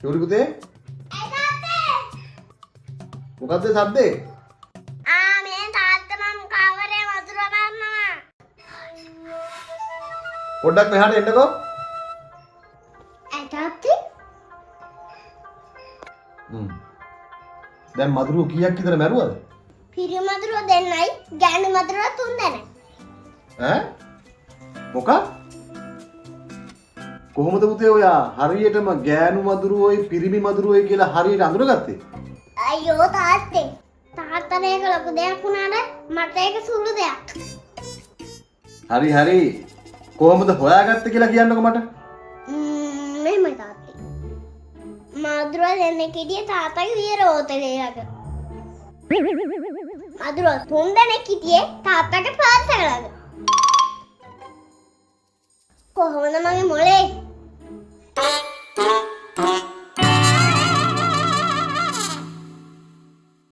චූටි පුතේ මොකද්ද සද්දේ? මේ තාත්තා මම කවරේ වතුර ගන්නවා. පොඩ්ඩක් මෙහාට එන්නකෝ. තාත්තේ දැන් මදුරුව කීයක් විතර මැරුවද? පිරි මදුරුව දෙන්නයි ගෑනු මදුරුව 3 දෙනෙක්. ඈ? මොකක්? කොහොමද පුතේ ඔයා හරියටම ගෑනු මදුරුවෝයි පිරිමි මදුරුවෝයි කියලා හරියට අඳුරගත්තේ? අයියෝ තාත්තේ. තාත්තට ඒක ලොකු දෙයක් වුණාට මට ඒක සුළු දෙයක්. හරි. කොහොමද හොයාගත්තේ කියලා කියන්නකෝ මට. මෙහෙමයි තාත්තේ. මදුරුව දෙන්නෙක් හිටියේ තාත්තගේ වියර ඕතලේ ළඟ. මදුරුව 3 දෙනෙක් හිටියේ තාත්තගේ පාසල ළඟ. කොහොමද මගේ මොලේ?